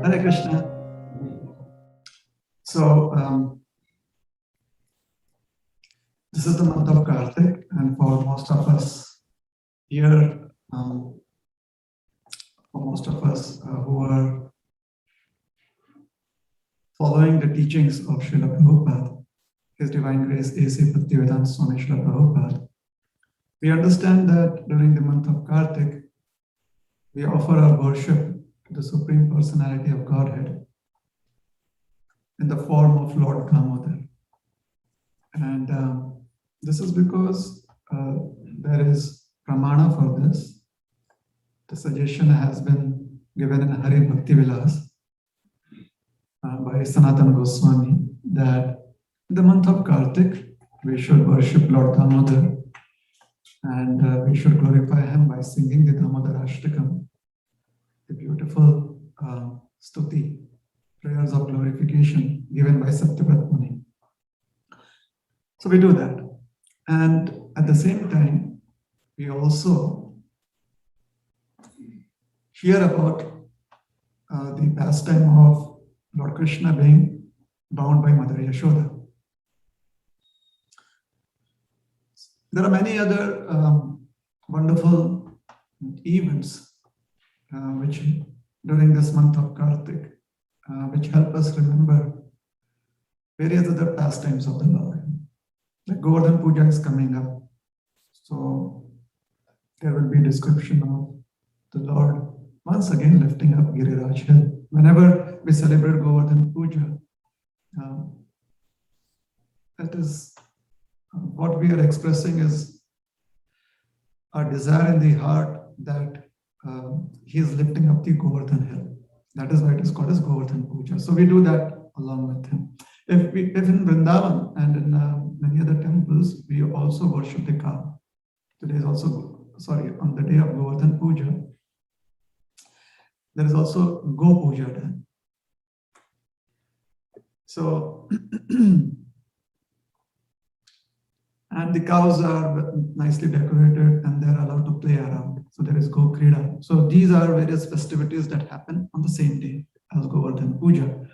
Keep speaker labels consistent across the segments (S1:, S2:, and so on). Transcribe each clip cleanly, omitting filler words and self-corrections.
S1: Hare Krishna. So, this is the month of Kartik, and for most of us here, for most of us who are following the teachings of Srila Prabhupada, His Divine Grace A.C. Bhaktivedanta Swami Srila Prabhupada, we understand that during the month of Kartik, we offer our worship to the Supreme Personality of Godhead in the form of Lord Damodar. And this is because there is pramana for this. The suggestion has been given in Hare Bhakti Vilas by Sanatana Goswami that in the month of Kartik, we should worship Lord Damodar and we should glorify him by singing the Damodar Ashtakam, the beautiful stuti, prayers of glorification given by Satyavrat Muni. So we do that. And at the same time, we also hear about the pastime of Lord Krishna being bound by Mother Yashoda. There are many other wonderful events which during this month of Kartik, which help us remember various other pastimes of the Lord. The Govardhan Puja is coming up, so there will be a description of the Lord once again lifting up Giriraj Hill. Whenever we celebrate Govardhan Puja, that is what we are expressing is our desire in the heart that he is lifting up the Govardhan Hill. That is why it is called as Govardhan Puja. So we do that along with him. If in Vrindavan and in many other temples, we also worship the cow. Today is also, on the day of Govardhan Puja, there is also Go Puja done. So, and the cows are nicely decorated and they're allowed to play around. So there is Go Krida. So these are various festivities that happen on the same day as Govardhan Puja.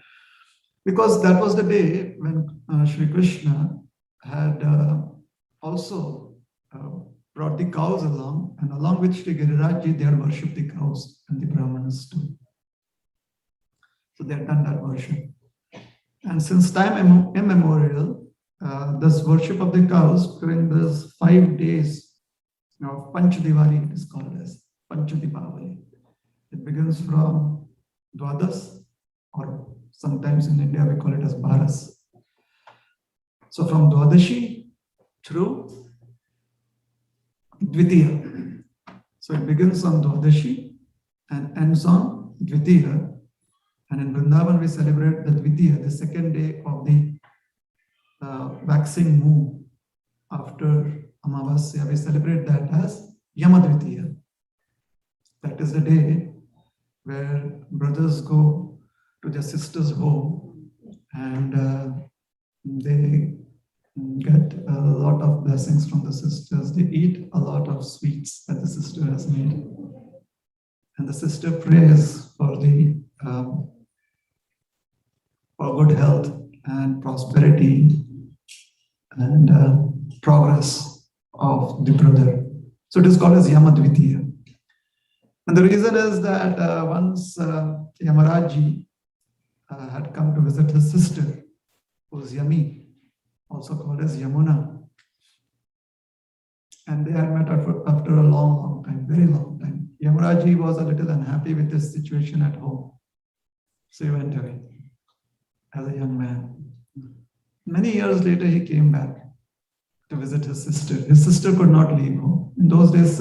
S1: Because that was the day when Sri Krishna had also brought the cows along, and along with Sri Girirajji, they had worshipped the cows and the Brahmanas too. So they had done that worship. And since time immemorial, this worship of the cows during these 5 days of Panchadivali, it is called as Panchadipavali. It begins from Dwadas, or sometimes in India we call it as Baras. So from Dwadashi through Dvitiya. So it begins on Dwadashi and ends on Dvitiya. And in Vrindavan we celebrate the Dvitiya, the second day of the waxing moon after Amavasya. We celebrate that as Yamadvitiya. That is the day where brothers go to their sister's home and they get a lot of blessings from the sisters. They eat a lot of sweets that the sister has made. And the sister prays for the for good health and prosperity and progress of the brother. So it is called as Yamadvitiya. And the reason is that once Yamarajji had come to visit his sister, who was Yami, also called as Yamuna. And they had met after a long time, very long time. Yamarajji was a little unhappy with his situation at home. So he went away as a young man. Many years later, he came back to visit his sister. His sister could not leave home. In those days,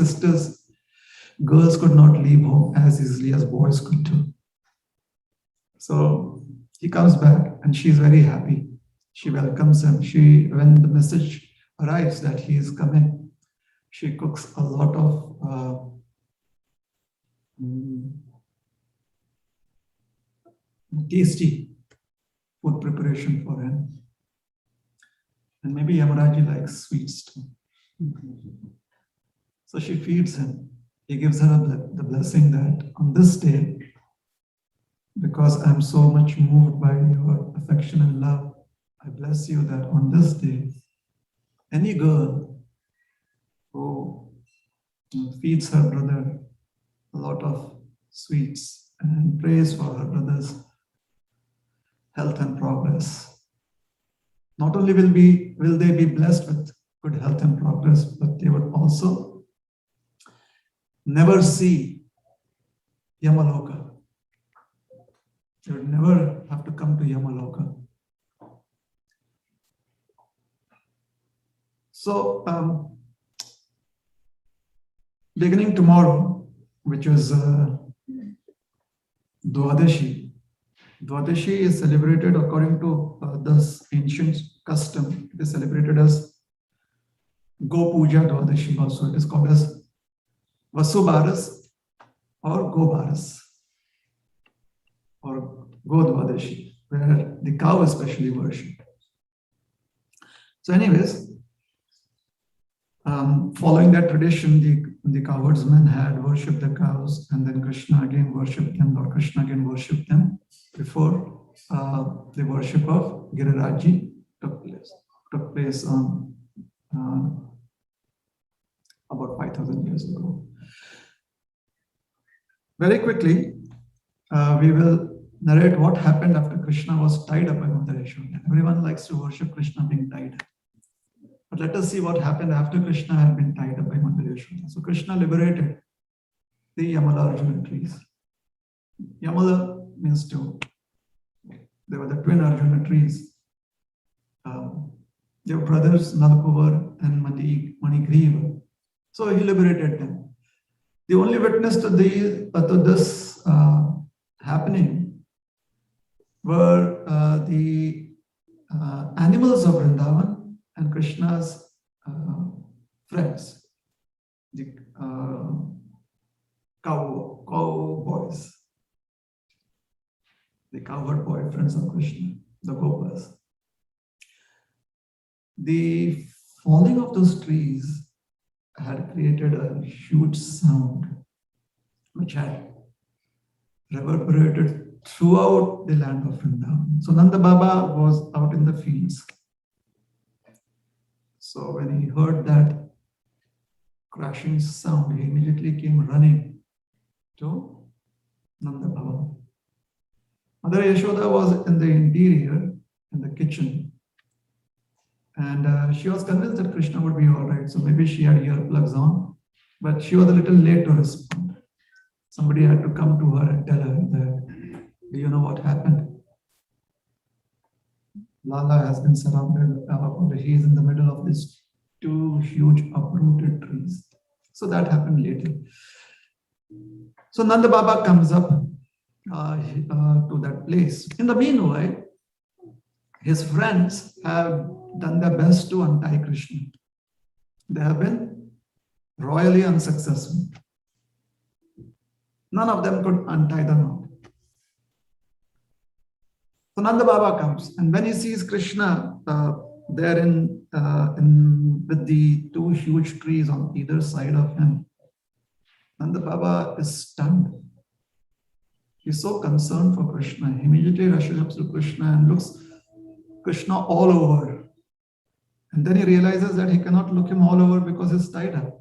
S1: girls could not leave home as easily as boys could do. So he comes back and she's very happy. She welcomes him. When the message arrives that he is coming, she cooks a lot of tasty food preparation for him. And maybe Yamaraji likes sweets too. So she feeds him. He gives her the blessing that on this day, because I'm so much moved by your affection and love, I bless you that on this day, any girl who feeds her brother a lot of sweets and prays for her brother's health and progress, not only will they be blessed with good health and progress, but they would also never see Yamaloka. They would never have to come to Yamaloka. So, beginning tomorrow, which is Dwadashi. Dwadashi is celebrated according to this ancient custom. It is celebrated as Go Puja Dwadashi also. It is called as Vasubaras or Gobaras or Go Dwadashi, where the cow is specially worshipped. So anyways, following that tradition, the cowherdsmen had worshipped the cows, and then Krishna again worshipped them. Lord Krishna again worshipped them before the worship of Giriraji took place on about 5,000 years ago. Very quickly, we will narrate what happened after Krishna was tied up by Mother Yashoda. Everyone likes to worship Krishna being tied up. But let us see what happened after Krishna had been tied up by Mother Yashoda. So Krishna liberated the Yamala Arjuna trees. Yamala means two. They were the twin Arjuna trees. They were brothers, Nalakuvar and Manigriva. So he liberated them. The only witness to this happening were the animals of Vrindavan and Krishna's friends, the cowboys, the cowherd boy friends of Krishna, the Gopas. The falling of those trees had created a huge sound which had reverberated throughout the land of Vrindavan. So Nanda Baba was out in the fields. So when he heard that crashing sound, he immediately came running to Nanda Baba. Mother Yashoda was in the interior, in the kitchen, and she was convinced that Krishna would be all right. So maybe she had earplugs on, but she was a little late to respond. Somebody had to come to her and tell her that, do you know what happened? Lala has been surrounded, he is in the middle of these two huge uprooted trees. So that happened later. So Nanda Baba comes up to that place. In the meanwhile, his friends have done their best to untie Krishna. They have been royally unsuccessful. None of them could untie the knot. So Nanda Baba comes, and when he sees Krishna there with the two huge trees on either side of him, Nanda Baba is stunned. He's so concerned for Krishna. He immediately rushes up to Krishna and looks Krishna all over. And then he realizes that he cannot look him all over because he's tied up.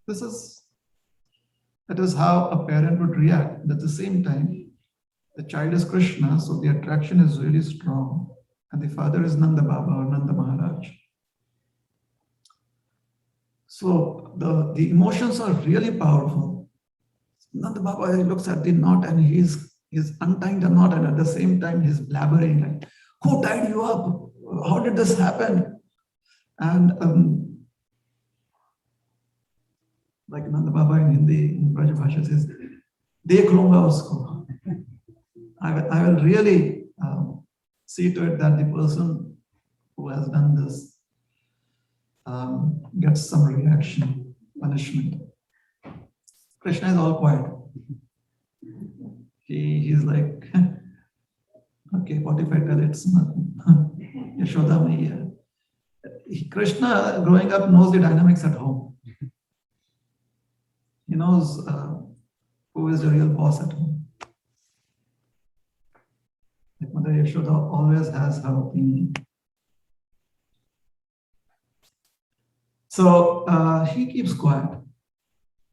S1: That is how a parent would react. But at the same time, the child is Krishna, so the attraction is really strong. And the father is Nanda Baba or Nanda Maharaj. So the emotions are really powerful. Nanda Baba looks at the knot and he's untying the knot, and at the same time he's blabbering like, who tied you up? How did this happen? And like Nanda Baba in Hindi, in Braj Bhasha says, Dekh lunga usko. I will really see to it that the person who has done this gets some reaction, punishment. Krishna is all quiet. He's like, okay, what if I tell it's not Yashoda Maiya? Krishna, growing up, knows the dynamics at home. He knows who is the real boss at home. Like Mother Yashoda always has her opinion. So he keeps quiet.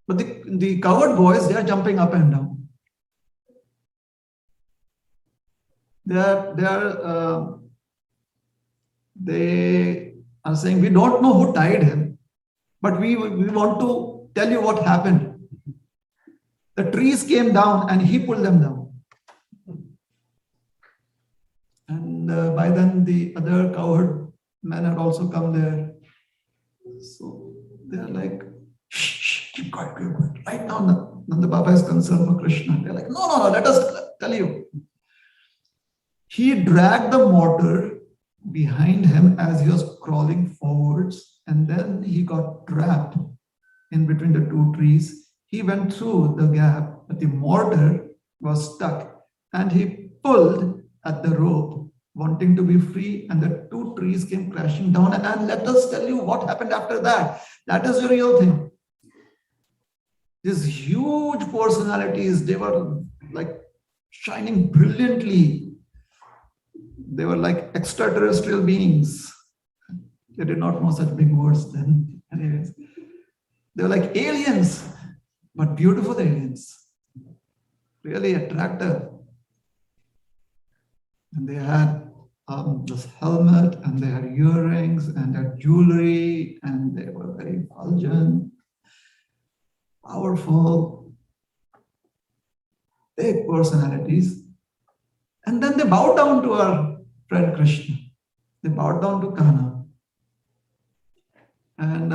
S1: But the cowherd boys, they are jumping up and down. They are saying, we don't know who tied him, but we want to tell you what happened. The trees came down and he pulled them down. And by then the other cowherd men had also come there. So they are like, shh, keep quiet, keep quiet. Right now, Nanda Baba is concerned for Krishna. They're like, no, let us tell you. He dragged the mortar behind him as he was crawling forwards, and then he got trapped in between the two trees. He went through the gap, but the mortar was stuck, and he pulled at the rope, wanting to be free, and the two trees came crashing down. And let us tell you what happened after that. That is the real thing. These huge personalities, they were like shining brilliantly. They were like extraterrestrial beings. They did not know such big words then. Anyways, they were like aliens, but beautiful aliens. Really attractive. And they had this helmet, and they had earrings, and their jewelry, and they were very fulgent, powerful, big personalities. And then they bowed down to our friend Krishna. They bowed down to Kahana. And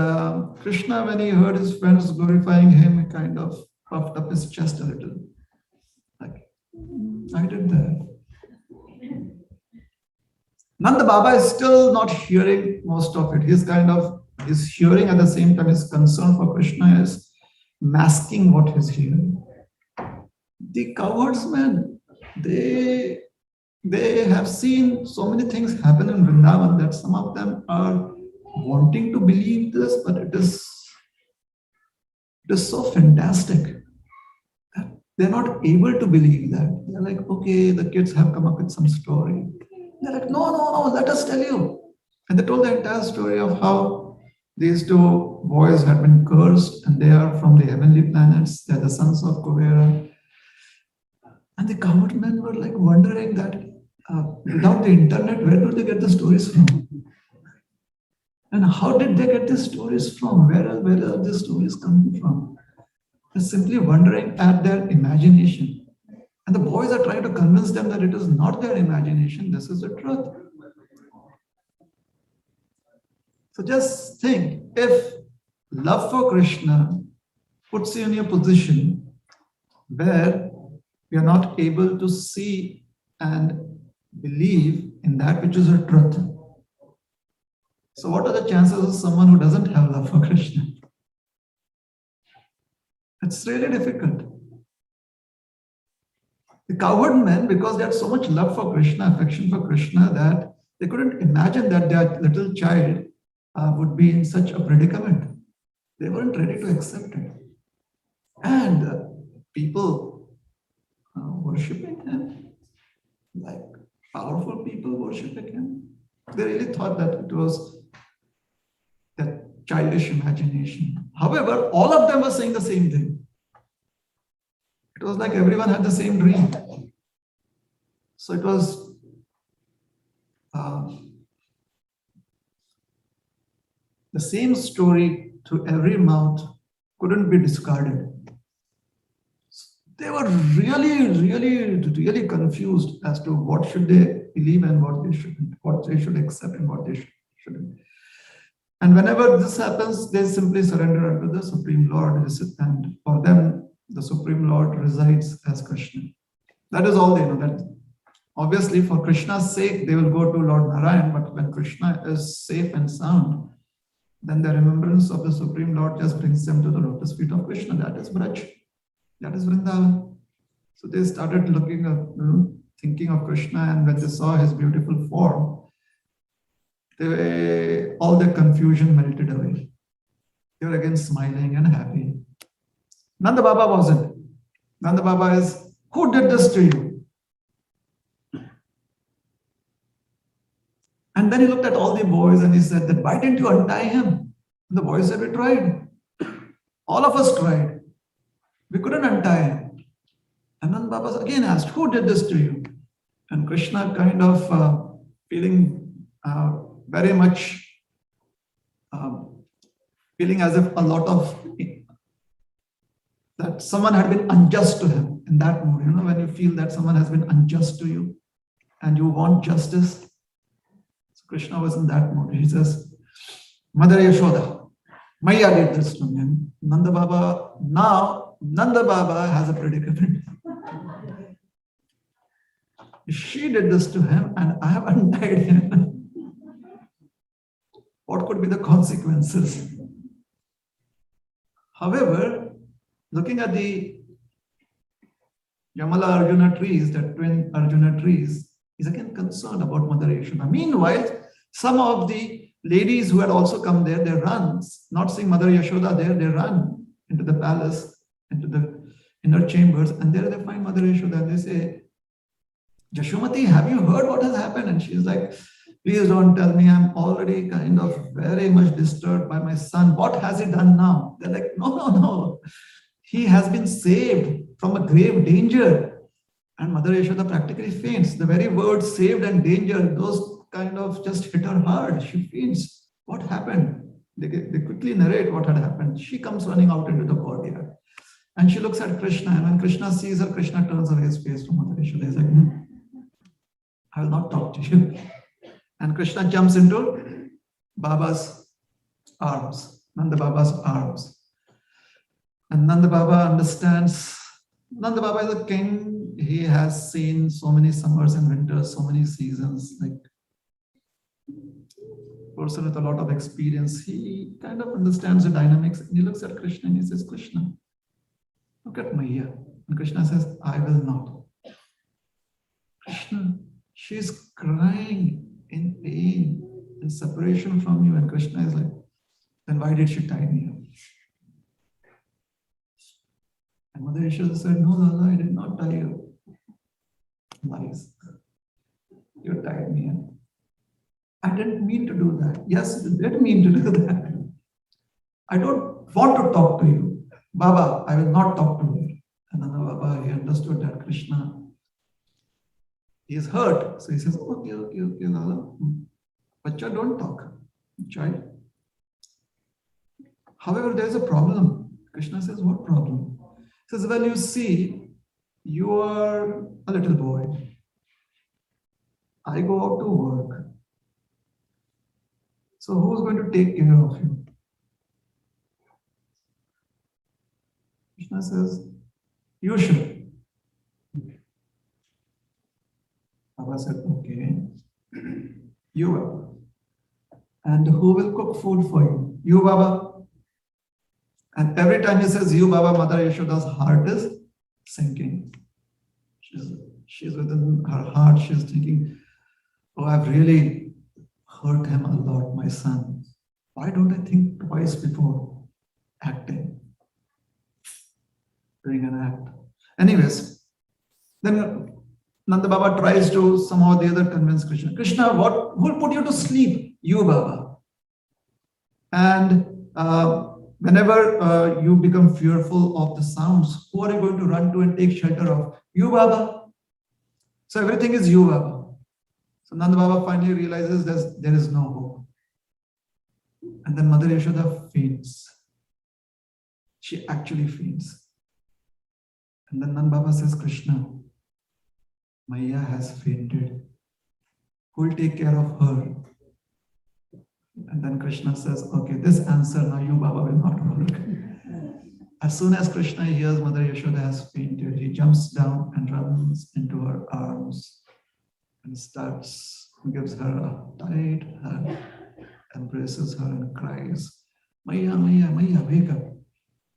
S1: Krishna, when he heard his friends glorifying him, he kind of puffed up his chest a little. Like, I did that. Nanda Baba is still not hearing most of it. He's hearing at the same time. His concern for Krishna is masking what he's hearing. The cowherdsmen, they have seen so many things happen in Vrindavan that some of them are wanting to believe this, but it is so fantastic that they're not able to believe that. They're like, okay, the kids have come up with some story. They're like, no, let us tell you. And they told the entire story of how these two boys had been cursed, and they are from the heavenly planets. They're the sons of Kuvera. And the cowherd men were like wondering that without the internet, where do they get the stories from? And how did they get these stories from? Where are these stories coming from? They're simply wondering at their imagination. And the boys are trying to convince them that it is not their imagination, this is the truth. So just think, if love for Krishna puts you in a position where we are not able to see and believe in that which is a truth. So what are the chances of someone who doesn't have love for Krishna? It's really difficult. The cowherd men, because they had so much love for Krishna, affection for Krishna, that they couldn't imagine that their little child would be in such a predicament. They weren't ready to accept it. And people worshipping him, like powerful people worshipping him, they really thought that it was that childish imagination. However, all of them were saying the same thing. It was like everyone had the same dream. So it was the same story to every mouth, couldn't be discarded. They were really confused as to what should they believe and what they shouldn't, what they should accept and what they shouldn't. And whenever this happens, they simply surrender unto the Supreme Lord. And for them, the Supreme Lord resides as Krishna. That is all they know. That obviously, for Krishna's sake, they will go to Lord Narayan. But when Krishna is safe and sound, then the remembrance of the Supreme Lord just brings them to the lotus feet of Krishna. That is Braj. That is Vrindavan. So they started looking at, thinking of Krishna, and when they saw his beautiful form, all their confusion melted away. They were again smiling and happy. Nanda Baba wasn't. Nanda Baba is, who did this to you? And then he looked at all the boys and he said that, why didn't you untie him? And the boys said, we tried. All of us tried. We couldn't untie him. And then Baba again asked, who did this to you? And Krishna kind of feeling very much, feeling as if a lot of, that someone had been unjust to him in that mood. You know, when you feel that someone has been unjust to you and you want justice. So Krishna was in that mood. He says, Mother Yashoda, Maya did this to me. And Nanda Baba has a predicament. She did this to him and I have untied him. What could be the consequences? However, looking at the Yamala Arjuna trees, the twin Arjuna trees, is again concerned about Mother Yashoda. Meanwhile, some of the ladies who had also come there, they run, not seeing Mother Yashoda there, they run into the palace, into the inner chambers, and there they find Mother Yashoda and they say, Yashomati, have you heard what has happened? And she's like, please don't tell me, I'm already kind of very much disturbed by my son. What has he done now? They're like, no. He has been saved from a grave danger. And Mother Yashoda practically faints. The very word saved and danger, those kind of just hit her hard. She faints. What happened? They quickly narrate what had happened. She comes running out into the courtyard. And she looks at Krishna. And when Krishna sees her, Krishna turns away his face from Mother Yashoda. He's like, I will not talk to you. And Krishna jumps into Baba's arms, Nanda Baba's arms. And Nanda Baba understands, Nanda Baba is a king. He has seen so many summers and winters, so many seasons, like person with a lot of experience. He kind of understands the dynamics. And he looks at Krishna and he says, Krishna, look at Maya. And Krishna says, I will not. Krishna, she's crying in pain, in separation from you. And Krishna is like, then why did she tie me up? And Mother Yashoda said, no, Lala, I did not tie you. Lies. You tied me up. I didn't mean to do that. Yes, you did mean to do that. I don't want to talk to you. Baba, I will not talk to you. And then Baba, he understood that Krishna, he is hurt. So he says, okay, Lala. Bacha, don't talk. Child. However, there is a problem. Krishna says, what problem? He says, well, you see, you are a little boy. I go out to work. So who's going to take care of you? Krishna says, you should. Baba said, okay. You, Baba. And who will cook food for you? You, Baba. And every time he says, you, Baba, Mother Yashoda's heart is sinking. She's within her heart, she's thinking, oh, I've really hurt him a lot, my son. Why don't I think twice before acting, doing an act? Anyways, then Nanda Baba tries to somehow or the other convince Krishna. Krishna, what will put you to sleep? You, Baba. And whenever you become fearful of the sounds, who are you going to run to and take shelter of? You, Baba. So everything is you, Baba. So Nanda Baba finally realizes there is no hope. And then Mother Yashoda faints. She actually faints. And then Nanda Baba says, Krishna, Maya has fainted. Who will take care of her? And then Krishna says, okay, this answer now you, Baba, will not work. As soon as Krishna hears Mother Yashoda has fainted, he jumps down and runs into her arms and gives her a tight hug, embraces her and cries, Maya, Maya, Maya, wake up.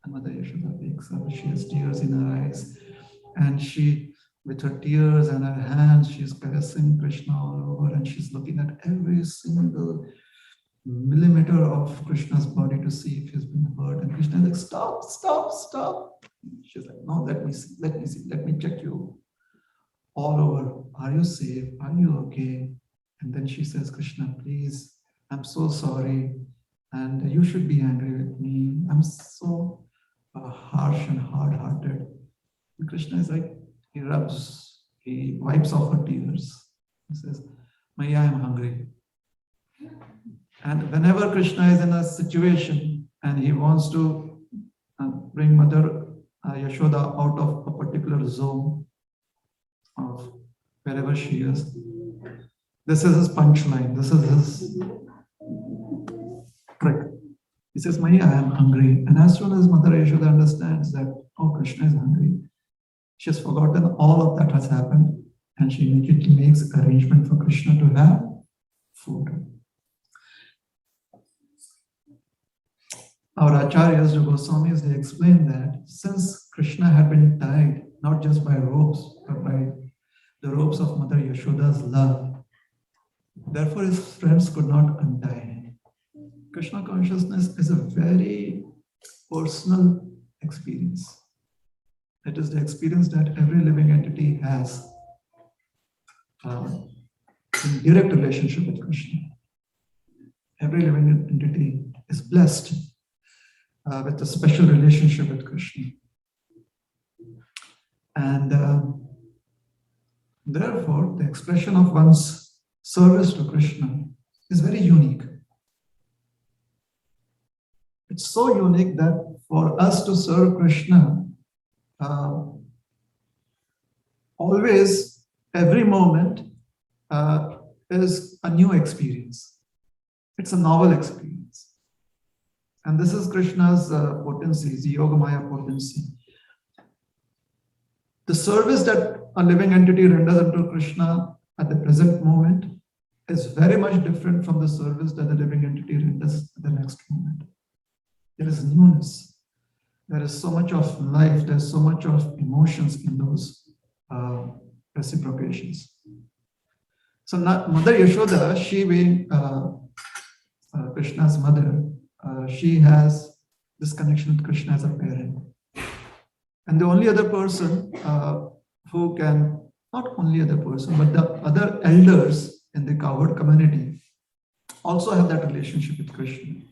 S1: And Mother Yashoda wakes up. She has tears in her eyes. And she, with her tears and her hands, she's caressing Krishna all over and she's looking at every single millimeter of Krishna's body to see if he's been hurt. And Krishna is like, stop, stop, stop. She's like, no, let me see, let me check you all over. Are you safe? Are you okay? And then she says, Krishna, please, I'm so sorry. And you should be angry with me. I'm so harsh and hard-hearted. And Krishna is like, he wipes off her tears. He says, Maya, I'm hungry. And whenever Krishna is in a situation and he wants to bring Mother Yashoda out of a particular zone of wherever she is, this is his punchline. This is his trick. He says, Maya, I am hungry. And as soon as Mother Yashoda understands that, oh, Krishna is hungry, she has forgotten all of that has happened and she immediately makes arrangement for Krishna to have food. Our acharyas, the Goswamis, they explain that since Krishna had been tied not just by ropes, but by the ropes of Mother Yashoda's love, therefore his friends could not untie him. Krishna consciousness is a very personal experience. It is the experience that every living entity has in direct relationship with Krishna. Every living entity is blessed with a special relationship with Krishna. And therefore, the expression of one's service to Krishna is very unique. It's so unique that for us to serve Krishna, always, every moment is a new experience. It's a novel experience. And this is Krishna's potency, the Yogamaya potency. The service that a living entity renders unto Krishna at the present moment is very much different from the service that the living entity renders at the next moment. There is newness. There is so much of life, there's so much of emotions in those reciprocations. So Mother Yashoda, she being Krishna's mother, she has this connection with Krishna as a parent. And the only other person who can, not only other person, but the other elders in the cowherd community also have that relationship with Krishna.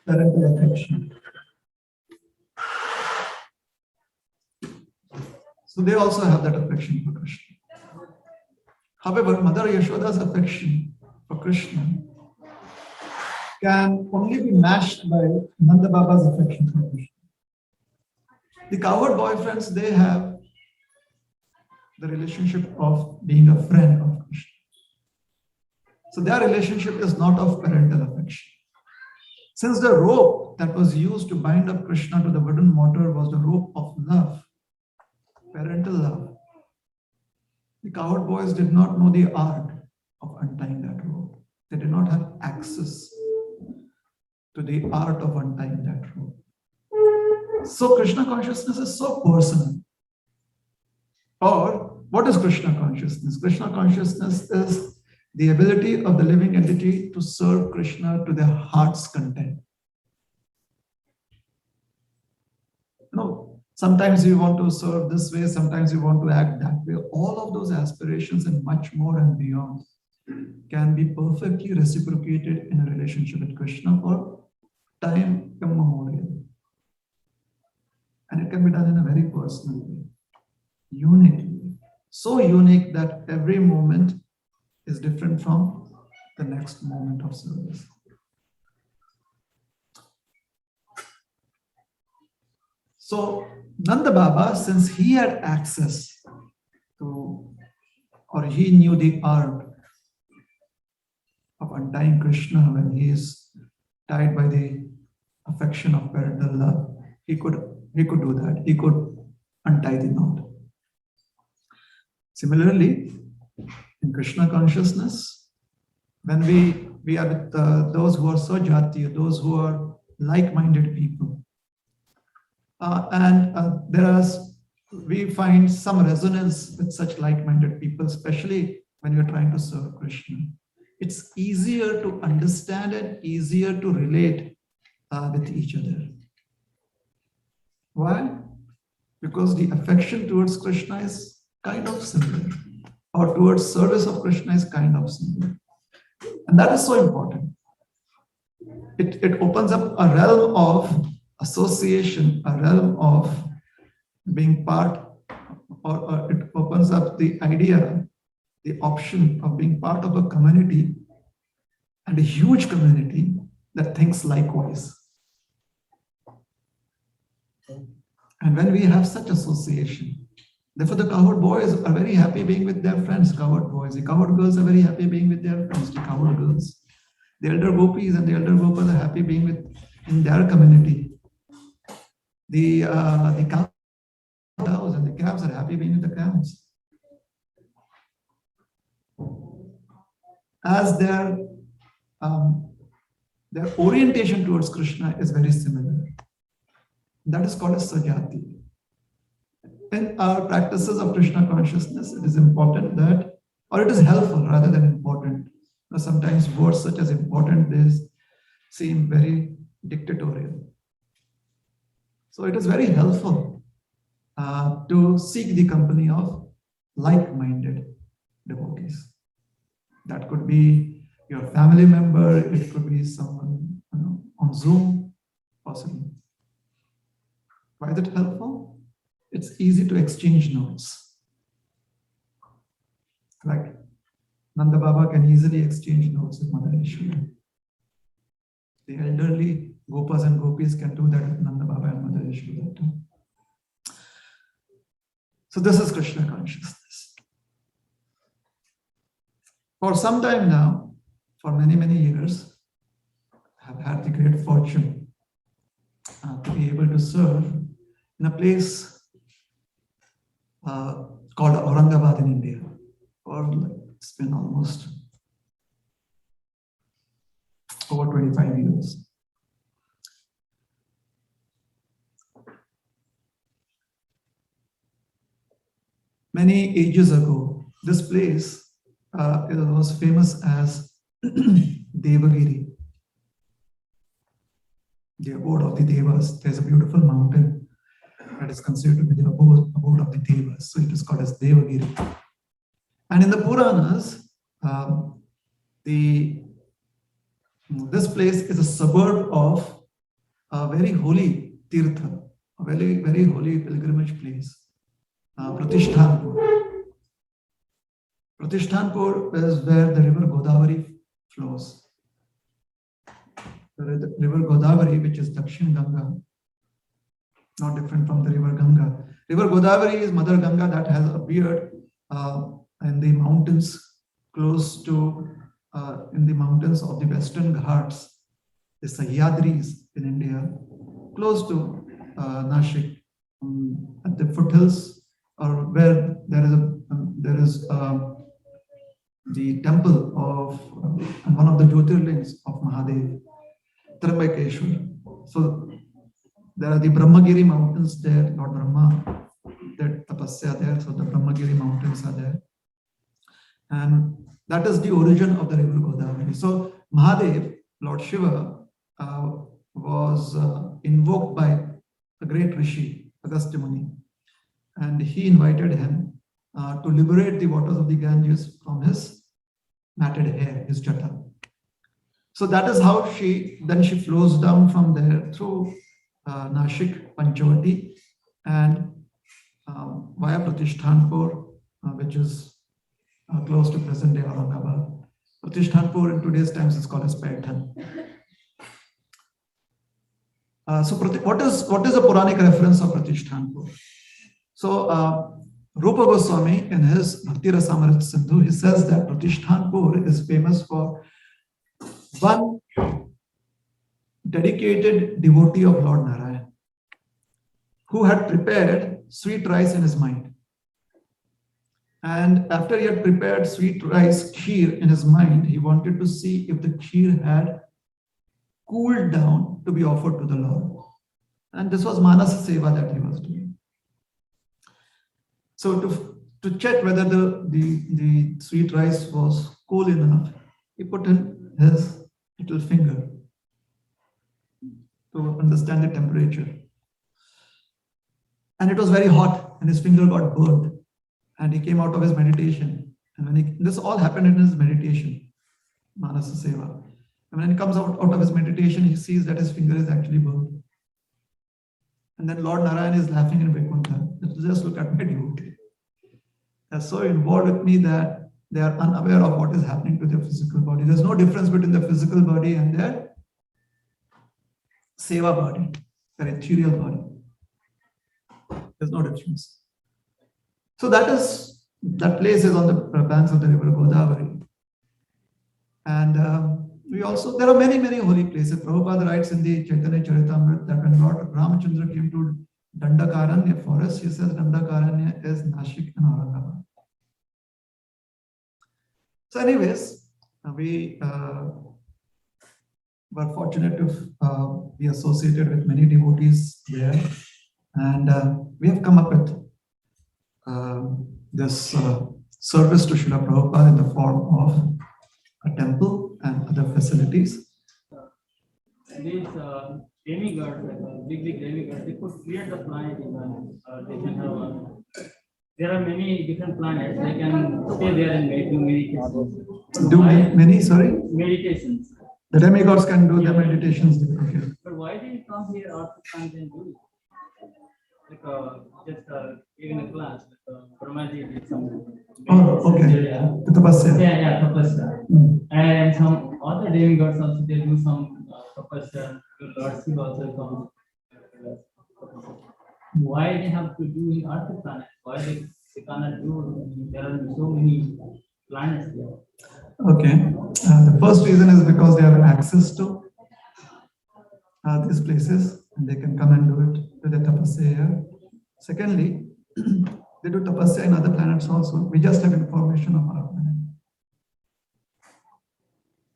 S1: Parental affection. So they also have that affection for Krishna. However, Mother Yashoda's affection for Krishna can only be matched by Nanda Baba's affection for Krishna. The cowherd boyfriends, they have the relationship of being a friend of Krishna. So their relationship is not of parental affection. Since the rope that was used to bind up Krishna to the wooden mortar was the rope of love, parental love, the cowherd boys did not know the art of untying that rope. They did not have access to the art of untying that rope. So Krishna consciousness is so personal. Or what is Krishna consciousness? Krishna consciousness is the ability of the living entity to serve Krishna to their heart's content. Sometimes you want to serve this way, sometimes you want to act that way. All of those aspirations and much more and beyond can be perfectly reciprocated in a relationship with Krishna for time immemorial. And it can be done in a very personal way, uniquely. So unique that every moment is different from the next moment of service. So Nanda Baba, since he had access to, or he knew the art of untying Krishna when he is tied by the affection of parental love, he could do that. He could untie the knot. Similarly, in Krishna consciousness, when we are with those who are Sajati, those who are like-minded people, we find some resonance with such like-minded people, especially when you're trying to serve Krishna. It's easier to understand and easier to relate with each other. Why? Because the affection towards Krishna is kind of similar, or towards service of Krishna is kind of similar. And that is so important. It opens up a realm of association, a realm of being part, or it opens up the idea, the option of being part of a community, and a huge community that thinks likewise. And when we have such association, therefore the cowherd boys are very happy being with their friends, cowherd boys. The cowherd girls are very happy being with their friends, the cowherd girls. The elder gopis and the elder gopas are happy being in their community. The cows and the calves are happy being with the calves. As their orientation towards Krishna is very similar. That is called as sajati. In our practices of Krishna consciousness, it is important that, or it is helpful rather than important. Sometimes words such as important, they seem very dictatorial. So it is very helpful to seek the company of like-minded devotees. That could be your family member, it could be someone on Zoom, possibly. Why is it helpful? It's easy to exchange notes. Like Nanda Baba can easily exchange notes with Mother Yashoda. The elderly Gopas and Gopis can do that with Nanda Baba and Mother Yashoda too. So this is Krishna consciousness. For some time now, for many, many years, I have had the great fortune to be able to serve in a place called Aurangabad in India. It's been almost over 25 years. Many ages ago, this place was famous as Devagiri, the abode of the Devas. There's a beautiful mountain that is considered to be the abode of the Devas. So it is called as Devagiri. And in the Puranas, this place is a suburb of a very holy tirtha, a very, very holy pilgrimage place, Pratishtanpur. Pratishtanpur is where the river Godavari flows. The river Godavari, which is Dakshin Ganga, not different from the river Ganga. River Godavari is Mother Ganga that has appeared in the mountains close to, in the mountains of the Western Ghats, the Sahyadris in India, close to Nashik, at the foothills, or where there is the temple of one of the Jyotirlings of Mahadev, Trimbakeshwar. So there are the Brahmagiri mountains there, Lord Brahma, that tapasya there, so the Brahmagiri mountains are there. And that is the origin of the river Godavari. So Mahadev, Lord Shiva, was invoked by a great rishi, Agastya Muni, and he invited him to liberate the waters of the Ganges from his matted hair, his jata. So that is how she flows down from there through Nashik, Panchavati, and via Pratishtanpur, which is close to present-day Aurangabad. Pratishtanpur in today's times is called as Paithan. So what is a Puranic reference of Pratishtanpur? So Rupa Goswami in his Bhakti Rasamrit Sindhu, he says that Pratishtanpur is famous for one dedicated devotee of Lord Narayan who had prepared sweet rice in his mind. And after he had prepared sweet rice, kheer, in his mind, he wanted to see if the kheer had cooled down to be offered to the Lord. And this was Manasa Seva that he was doing. So to check whether the sweet rice was cool enough, he put in his little finger to understand the temperature. And it was very hot, and his finger got burned, and he came out of his meditation. And when this all happened in his meditation, Manasa Seva. And when he comes out of his meditation, he sees that his finger is actually burned. And then Lord Narayan is laughing in Vaikuntha. Just look at my devotee. They're so involved with me that they are unaware of what is happening to their physical body. There's no difference between the physical body and their seva body, their ethereal body. There's no difference. So that place is on the banks of the river Godavari. And there are many, many holy places. Prabhupada writes in the Chaitanya Charitamrita that when Lord Ramachandra came to Dandakaranya forest, he says Dandakaranya is Nashik and Aurangabad. So anyways, we were fortunate to be associated with many devotees there. And we have come up with this service to Srila Prabhupada in the form of a temple and other facilities.
S2: These demigods, like big demigods, they could create the planet even. They can have there are many different planets. They can stay there and do meditations.
S1: Do many, sorry?
S2: Meditations.
S1: The demigods can do their meditations. Okay.
S2: But why do you come here after time and do it? Like just giving a class, like Brahmaji did some.
S1: Oh, okay. The tapasya.
S2: Yeah, tapasya. And some other demigods also they do some tapasya. Lord Shiva also comes. Why they have to do in other planets? Why they cannot do? There are so many planets there.
S1: Okay. The first reason is because they have access to these places and they can come and do it with the tapasya here. Secondly, they do tapasya in other planets also. We just have information of our planet.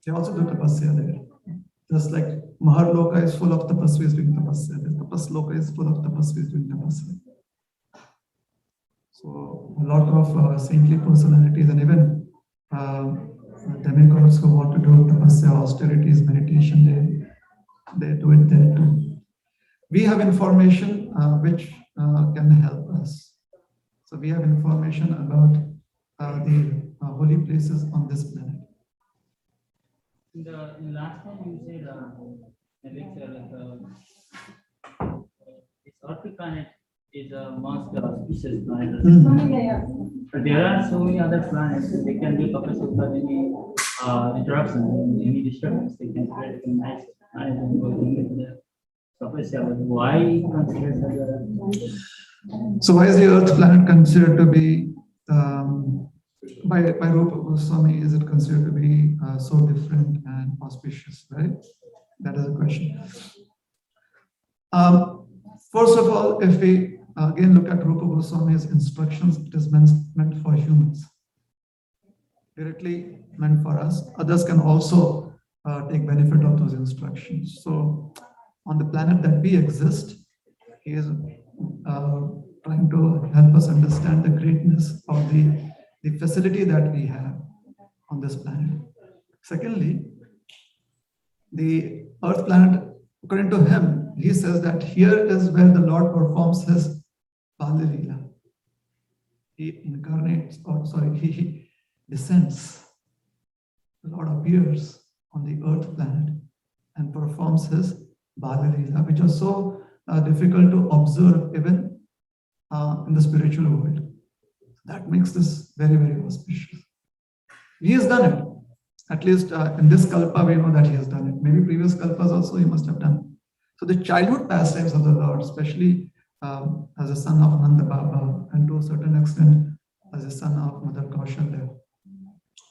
S1: They also do tapasya there. Just like Maharloka is full of tapasvis doing tapasya. The tapasloka is full of tapasvis doing tapasya. So a lot of saintly personalities and even demigods who want to do tapasya, austerities, meditation, they do it there too. We have information which can help us. So we have information about the holy places on this planet.
S2: In the last time you said lecture, this Earth planet is a most auspicious planet. But there are so many other planets that they can do tapasya without any interruption, any disturbance. They can create a nice planet and go into the tapasya. Why consider that?
S1: So why is the Earth planet considered to be by Rupa Goswami, is it considered to be so different and auspicious, right? That is a question. First of all, if we again look at Rupa Goswami's instructions, it is meant for humans, directly meant for us. Others can also take benefit of those instructions. So on the planet that we exist, he is trying to help us understand the greatness of the facility that we have on this planet. Secondly, the Earth planet, according to him, he says that here is where the Lord performs his Bali Leela. He incarnates, he descends. The Lord appears on the Earth planet and performs his Bali Leela, which is so difficult to observe even in the spiritual world. That makes this very, very auspicious. He has done it. At least in this kalpa, we know that he has done it. Maybe previous kalpas also he must have done. So the childhood pastimes of the Lord, especially as a son of Nanda Baba, and to a certain extent as a son of Mother Kaushalya,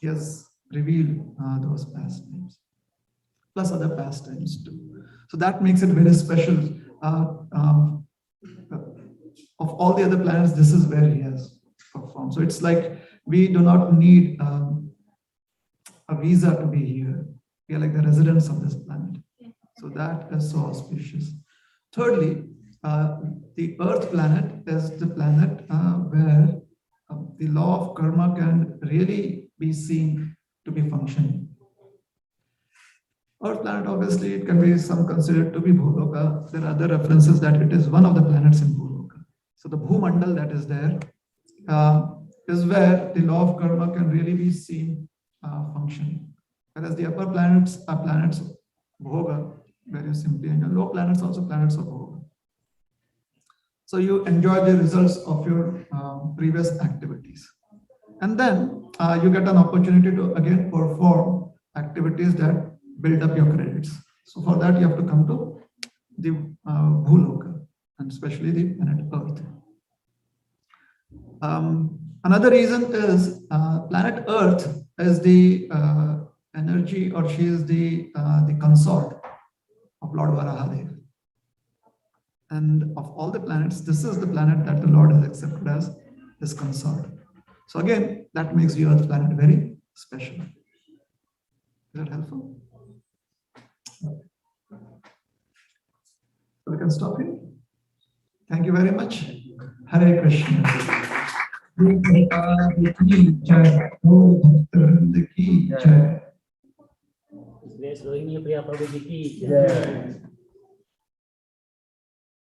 S1: he has revealed those pastimes, plus other pastimes too. So that makes it very special. Of all the other planets, this is where he has performed. So it's like we do not need a visa to be here. We are like the residents of this planet. So that is so auspicious. Thirdly, the Earth planet is the planet where the law of karma can really be seen to be functioning. Earth planet, obviously, it can be some considered to be Bhuloka. There are other references that it is one of the planets in Bhuloka. So the Bhumandal that is there is where the law of karma can really be seen functioning. Whereas the upper planets are planets of bhoga, very simply, and the low planets also planets of bhoga. So you enjoy the results of your previous activities. And then you get an opportunity to again perform activities that build up your credits. So for that, you have to come to the Bhuloka, and especially the planet Earth. Another reason is planet Earth is the energy, or she is the consort of Lord Varahadev. And of all the planets, this is the planet that the Lord has accepted as his consort. So again, that makes the Earth planet very special. Is that helpful? So we can stop here. Thank you very much. Hare Krishna.
S3: Rohinipriya Prabhuji ki jai.